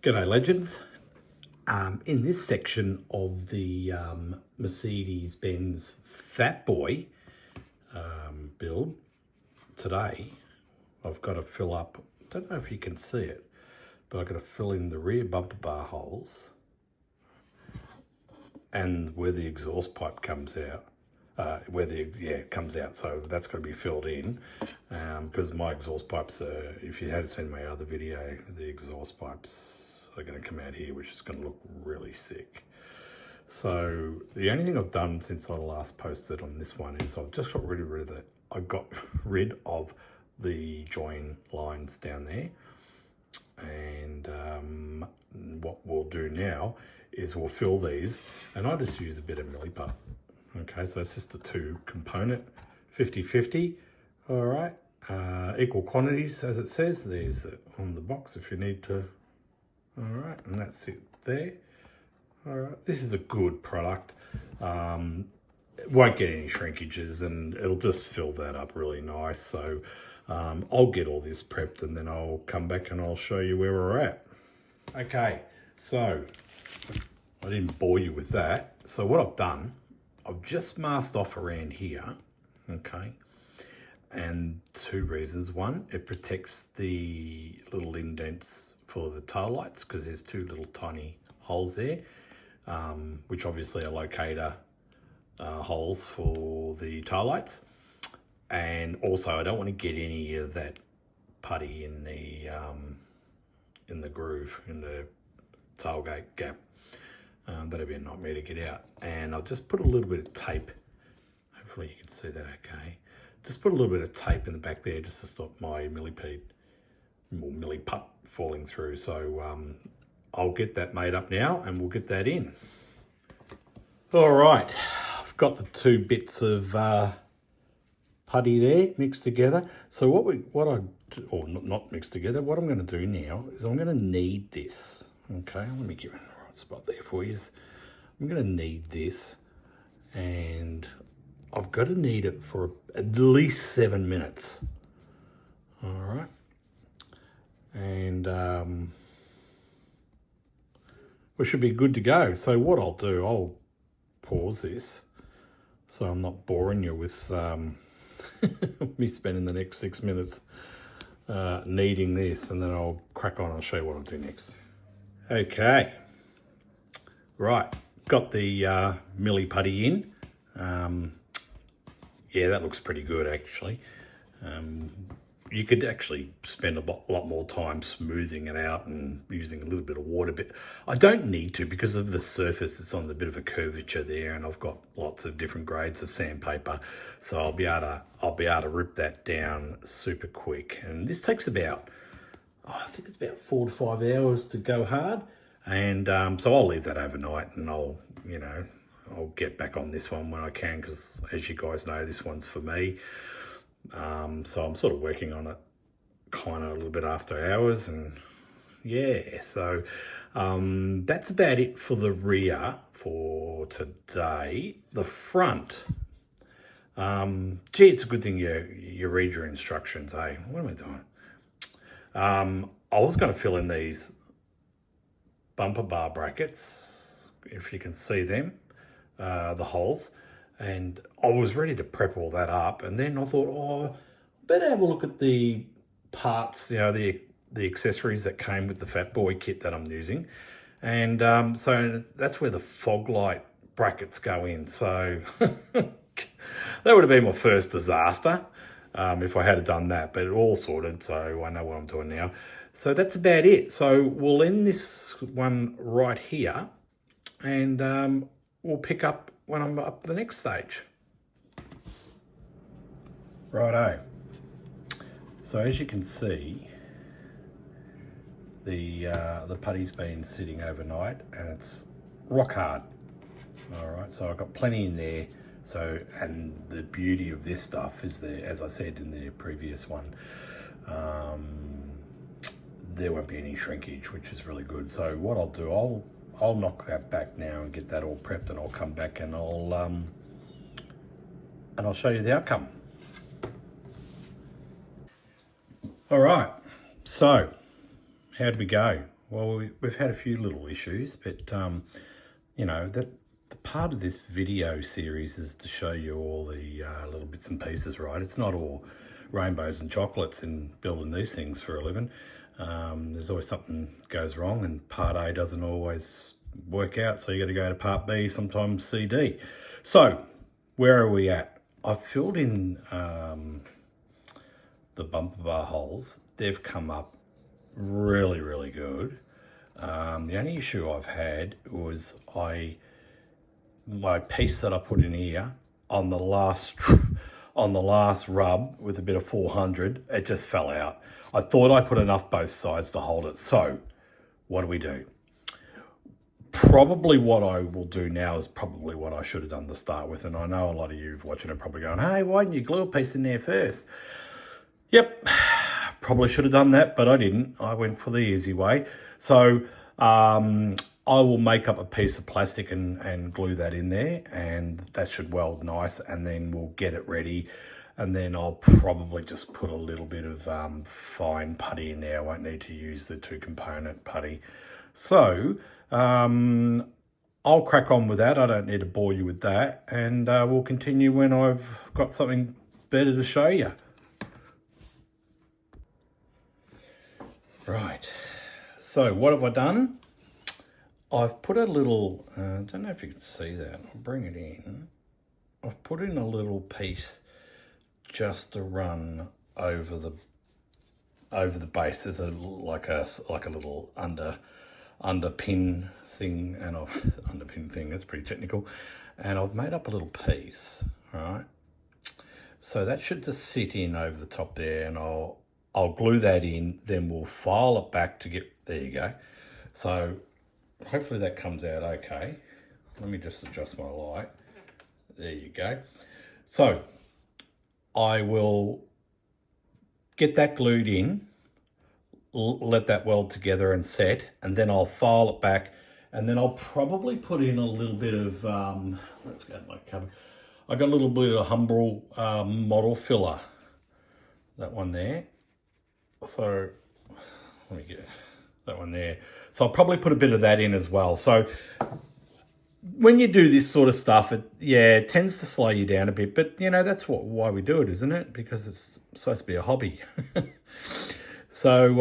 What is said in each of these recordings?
G'day legends. In this section of the Mercedes-Benz Fatboy build today, I've got to fill up, don't know if you can see it, but I've got to fill in the rear bumper bar holes and where the exhaust pipe comes out. Comes out, so that's got to be filled in because my exhaust pipes are, if you had seen my other video, the exhaust pipes are going to come out here, which is going to look really sick. So the only thing I've done since I last posted on this one is I've just got rid of the join lines down there, and what we'll do now is we'll fill these, and I just use a bit of milliput. Okay, so it's just a 2-component, 50-50, all right, equal quantities as it says. There's on the box if you need to, all right, and that's it there. All right, this is a good product. It won't get any shrinkages and it'll just fill that up really nice. So I'll get all this prepped and then I'll come back and I'll show you where we're at. Okay, so I didn't bore you with that. So what I've done, I've just masked off around here, okay, and 2 reasons. One, it protects the little indents for the tail lights because there's 2 little tiny holes there, which obviously are locator holes for the tail lights. And also I don't want to get any of that putty in the groove, in the tailgate gap. That'd be a nightmare to get out. And I'll just put a little bit of tape. Hopefully you can see that okay. Just put a little bit of tape in the back there just to stop my milliput falling through. So I'll get that made up now and we'll get that in. All right, I've got the 2 bits of putty there mixed together. So not mixed together, what I'm going to do now is I'm going to knead this. Okay, let me give it the right spot there for you. I'm going to knead this, and I've got to knead it for at least 7 minutes. All right, and we should be good to go. So what I'll do, I'll pause this so I'm not boring you with me spending the next 6 minutes kneading this, and then I'll crack on and show you what I'll do next. Okay, right, got the milli putty in. Yeah, that looks pretty good actually. You could actually spend a lot more time smoothing it out and using a little bit of water, but I don't need to because of the surface. It's on a bit of a curvature there, and I've got lots of different grades of sandpaper, so I'll be able to rip that down super quick. And this takes about, I think it's about 4 to 5 hours to go hard, and so I'll leave that overnight, and I'll get back on this one when I can, because as you guys know, this one's for me. So I'm sort of working on it kind of a little bit after hours, and yeah, so that's about it for the rear for today. The front, gee, it's a good thing you read your instructions, eh? What am I doing? I was going to fill in these bumper bar brackets, if you can see them, the holes, and I was ready to prep all that up, and then I thought, oh, better have a look at the parts, the accessories that came with the Fatboy kit that I'm using, and so that's where the fog light brackets go in. So that would have been my first disaster if I had done that, but it all sorted, so I know what I'm doing now. So that's about it. So we'll end this one right here, and we'll pick up when I'm up the next stage. Righto. So as you can see, the putty's been sitting overnight and it's rock hard. All right, so I've got plenty in there. So, and the beauty of this stuff is that, as I said in the previous one, there won't be any shrinkage, which is really good. So what I'll do, I'll knock that back now and get that all prepped, and I'll come back and I'll show you the outcome. All right, so how'd we go? Well, we've had a few little issues, but you know, that the part of this video series is to show you all the little bits and pieces, right? It's not all rainbows and chocolates in building these things for a living. There's always something goes wrong, and part A doesn't always work out, so you got to go to part B, sometimes C, D. So where are we at? I've filled in the bumper bar holes. They've come up really, really good. The only issue I've had was my piece that I put in here on the last rub with a bit of 400, it just fell out. I thought I put enough both sides to hold it. So what do? Probably what I will do now is probably what I should have done to start with. And I know a lot of you watching it probably going, hey, why didn't you glue a piece in there first? Yep, probably should have done that, but I didn't. I went for the easy way. So I will make up a piece of plastic and glue that in there, and that should weld nice, and then we'll get it ready. And then I'll probably just put a little bit of fine putty in there. I won't need to use the 2-component putty. So I'll crack on with that. I don't need to bore you with that. And we'll continue when I've got something better to show you. Right. So what have I done? I've put a little, I don't know if you can see that. I'll bring it in. I've put in a little piece just to run over the base. There's like a little underpin thing, and underpin thing. That's pretty technical. And I've made up a little piece, right? So that should just sit in over the top there, and I'll glue that in. Then we'll file it back to get. There you go. So hopefully that comes out okay. Let me just adjust my light. There you go. So I will get that glued in, let that weld together and set, and then I'll file it back, and then I'll probably put in a little bit of, let's go to my cupboard. I got a little bit of Humbrol model filler, that one there. So let me get that one there. So I'll probably put a bit of that in as well. So when you do this sort of stuff, it tends to slow you down a bit, but you know, that's why we do it, isn't it? Because it's supposed to be a hobby. So,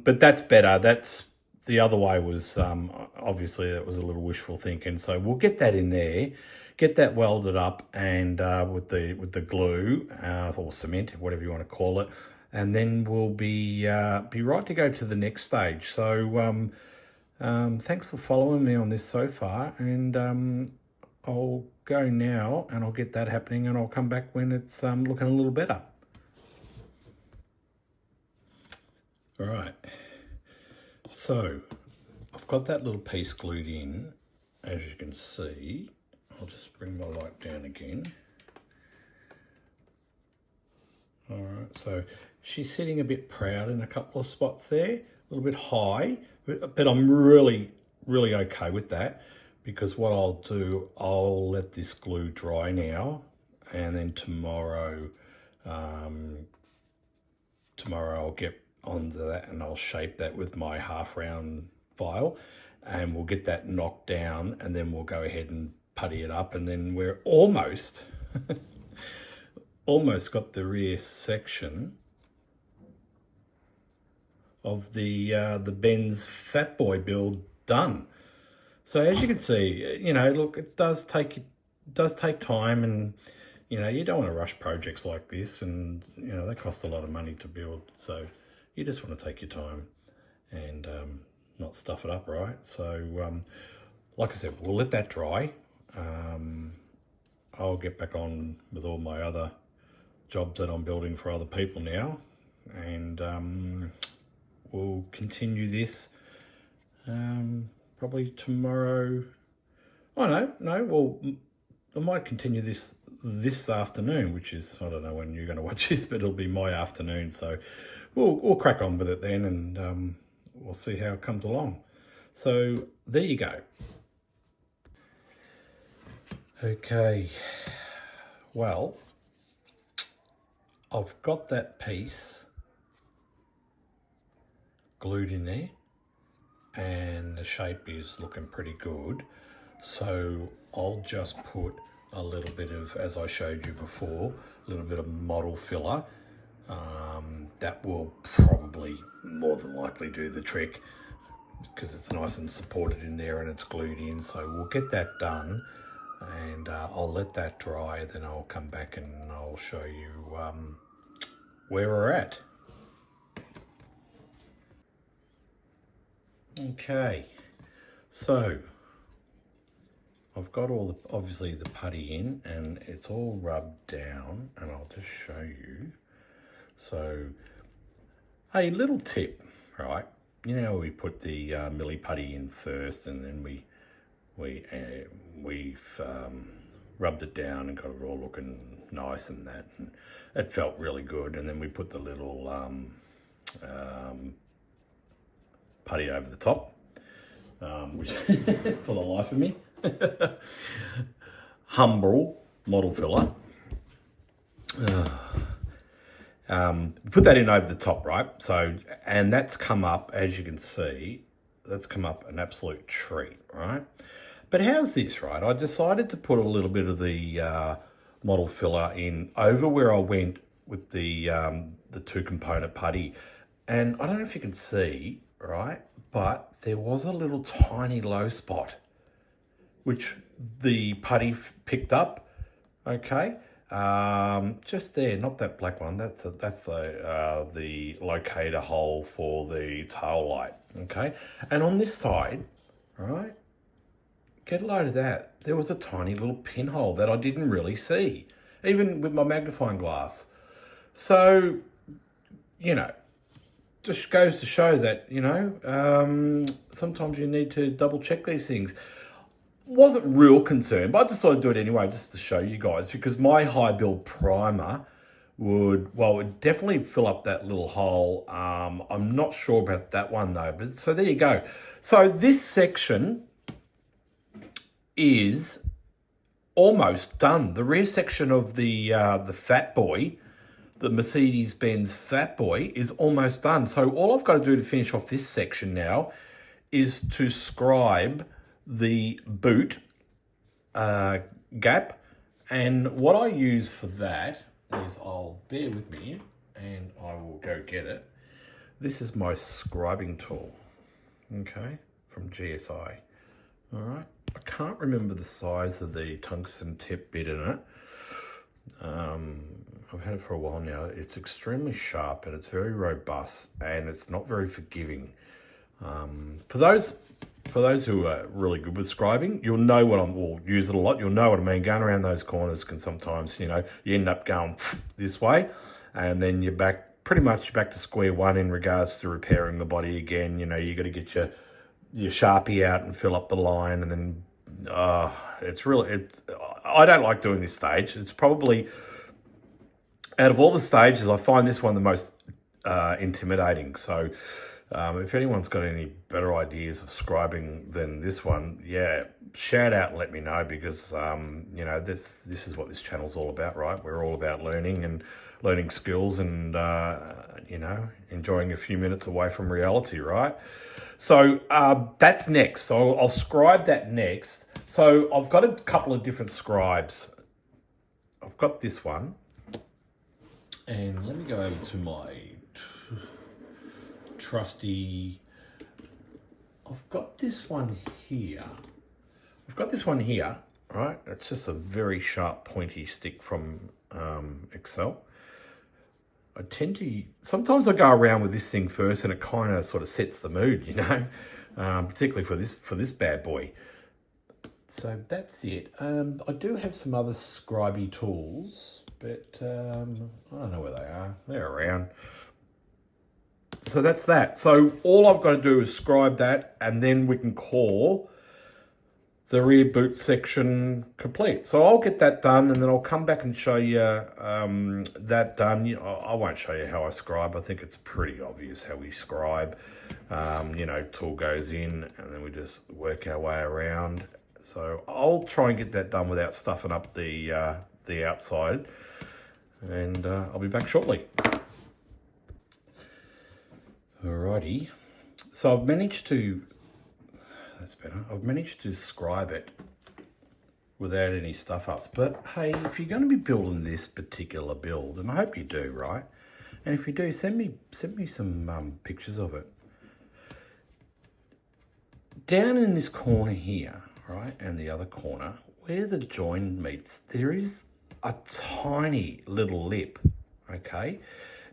but that's better. That's the other way was, obviously it was a little wishful thinking. So we'll get that in there, get that welded up, and with the glue or cement, whatever you want to call it, and then we'll be right to go to the next stage. So thanks for following me on this so far, and I'll go now and I'll get that happening, and I'll come back when it's looking a little better. All right, so I've got that little piece glued in, as you can see. I'll just bring my light down again. All right, so she's sitting a bit proud in a couple of spots there, a little bit high, but I'm really, really okay with that, because what I'll do, I'll let this glue dry now, and then tomorrow I'll get onto that and I'll shape that with my half round file, and we'll get that knocked down, and then we'll go ahead and putty it up, and then we're almost got the rear section of the Ben's Fatboy Build done. So as you can see, you know, look, it does take time, and you know, you don't want to rush projects like this, and you know, they cost a lot of money to build. So you just want to take your time and not stuff it up, right? So like I said, we'll let that dry. I'll get back on with all my other jobs that I'm building for other people now, and we'll continue this probably tomorrow. Oh no, well, I might continue this afternoon, which is, I don't know when you're going to watch this, but it'll be my afternoon. So we'll crack on with it then, and we'll see how it comes along. So there you go. Okay, well, I've got that piece glued in there. and the shape is looking pretty good. So I'll just put a little bit of, as I showed you before, a little bit of model filler. That will probably more than likely do the trick because it's nice and supported in there and it's glued in. So we'll get that done, and I'll let that dry, then I'll come back and I'll show you where we're at. Okay, so I've got all the, obviously the putty in and it's all rubbed down, and I'll just show you. So a little tip, right? You know, we put the milli putty in first, and then we've rubbed it down and got it all looking nice and that, and it felt really good. And then we put the little putty over the top, which for the life of me, Humble model filler. Put that in over the top, right? So, and that's come up, as you can see, that's come up an absolute treat, right? But how's this, right? I decided to put a little bit of the model filler in over where I went with the 2-component putty. And I don't know if you can see, right? But there was a little tiny low spot, which the putty picked up, okay? Just there, not that black one. That's the locator hole for the tail light. Okay, and on this side, right, get a load of that. There was a tiny little pinhole that I didn't really see, even with my magnifying glass. So, you know, just goes to show that, you know, sometimes you need to double check these things. Wasn't real concerned, but I just thought I'd do it anyway just to show you guys, because my high build primer would definitely fill up that little hole. I'm not sure about that one though, but so there you go. So this section is almost done. The rear section of the Fatboy, the Mercedes-Benz Fatboy, is almost done. So all I've got to do to finish off this section now is to scribe the boot gap, and what I use for that is, I'll bear with me and I will go get it. This is my scribing tool, okay, from GSI. All right, I can't remember the size of the tungsten tip bit in it. I've had it for a while now. It's extremely sharp and it's very robust, and it's not very forgiving. For those who are really good with scribing, you'll know what will use it a lot. You'll know what I mean. Going around those corners can sometimes, you know, you end up going this way, and then you're pretty much back to square one in regards to repairing the body again. You know, you got to get your Sharpie out and fill up the line, and then I don't like doing this stage. It's probably, out of all the stages, I find this one the most intimidating. So if anyone's got any better ideas of scribing than this one, yeah, shout out and let me know, because you know, this is what this channel's all about, right? We're all about learning skills and you know, enjoying a few minutes away from reality, right? So that's next. So I'll scribe that next. So I've got a couple of different scribes. I've got this one, and let me go over to my trusty, I've got this one here. Right? It's just a very sharp, pointy stick from Excel. Sometimes I go around with this thing first, and it kind of sort of sets the mood, you know, particularly for this bad boy. So that's it. I do have some other scribey tools, but I don't know where they are. They're around. So that's that. So all I've got to do is scribe that, and then we can call the rear boot section complete. So I'll get that done, and then I'll come back and show you that done. You know, I won't show you how I scribe. I think it's pretty obvious how we scribe. You know, tool goes in, and then we just work our way around. So I'll try and get that done without stuffing up the outside, and I'll be back shortly. Alrighty, so I've managed to that's better. I've managed to scribe it without any stuff ups. But hey, if you're going to be building this particular build, and I hope you do, right? And if you do, send me some pictures of it. Down in this corner here, right, and the other corner, where the join meets, there is a tiny little lip, okay?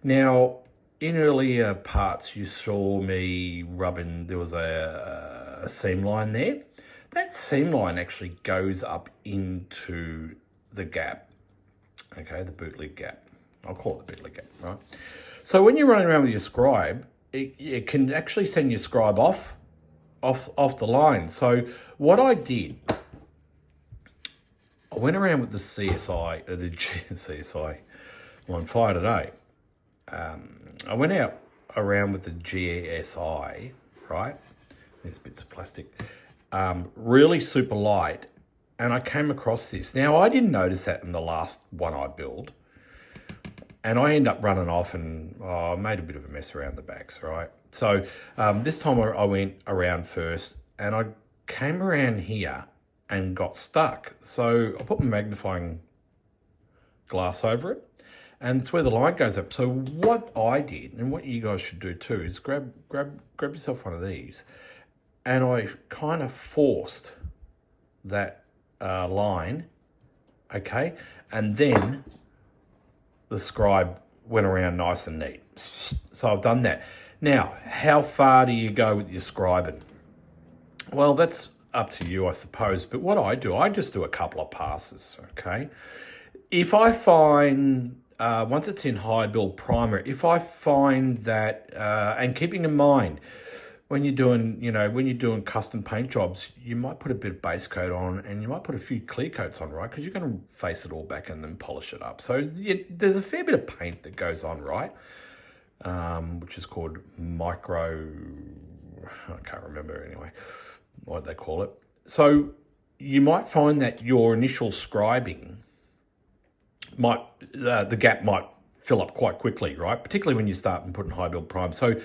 Now, in earlier parts, you saw me rubbing, there was a seam line there. That seam line actually goes up into the gap, okay, the boot lid gap. I'll call it the boot lid gap, right? So when you're running around with your scribe, it can actually send your scribe off the line. So what I did, I went around with the CSI, CSI, I'm on fire today. I went around with the GSI, right? There's bits of plastic. Really super light, and I came across this. Now, I didn't notice that in the last one I built, and I end up running off and I made a bit of a mess around the backs, right? So this time I went around first, and I came around here and got stuck. So I put my magnifying glass over it, and it's where the line goes up. So what I did, and what you guys should do too, is grab yourself one of these, and I kind of forced that line, okay? And then the scribe went around nice and neat. So I've done that. Now, how far do you go with your scribing? Well, that's up to you, I suppose. But what I do, I just do a couple of passes, okay? If I find, once it's in high build primer, if I find that, and keeping in mind, when you're doing custom paint jobs, you might put a bit of base coat on, and you might put a few clear coats on, right? Because you're going to face it all back and then polish it up. So there's a fair bit of paint that goes on, right? Which is called micro, I can't remember anyway, what they call it. So you might find that your initial scribing the gap might fill up quite quickly, right? Particularly when you start and putting high build prime. So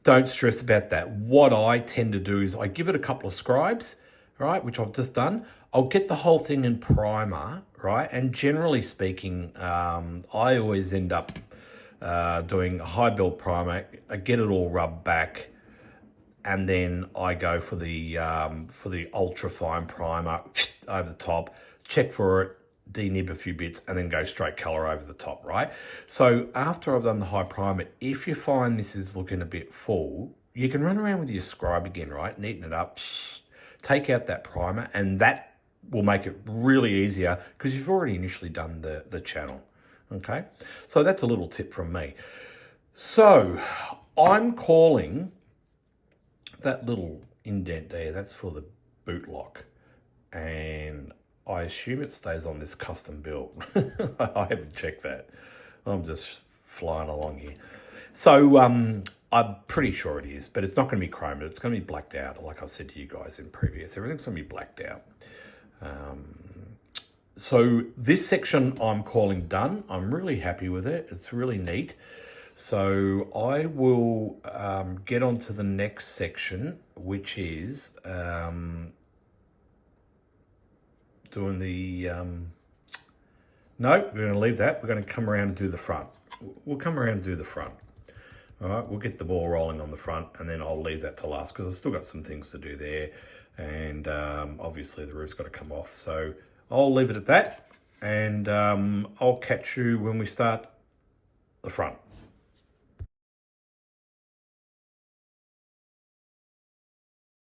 don't stress about that. What I tend to do is I give it a couple of scribes, right, which I've just done. I'll get the whole thing in primer, right? And generally speaking, I always end up doing a high build primer. I get it all rubbed back, and then I go for the ultra fine primer over the top, check for it, denib a few bits, and then go straight color over the top, right? So after I've done the high primer, if you find this is looking a bit full, you can run around with your scribe again, right? Neaten it up, take out that primer, and that will make it really easier because you've already initially done the channel, okay? So that's a little tip from me. So I'm calling that little indent there, that's for the boot lock, and I assume it stays on this custom build. I haven't checked that. I'm just flying along here. So I'm pretty sure it is, but it's not going to be chromed. It's going to be blacked out, like I said to you guys in previous. Everything's going to be blacked out. So this section I'm calling done. I'm really happy with it. It's really neat. So I will get on to the next section, which is doing the, no, we're going to leave that. We're going to come around and do the front. We'll come around and do the front. All right, we'll get the ball rolling on the front, and then I'll leave that to last because I've still got some things to do there. And obviously the roof's got to come off. So I'll leave it at that, and I'll catch you when we start the front.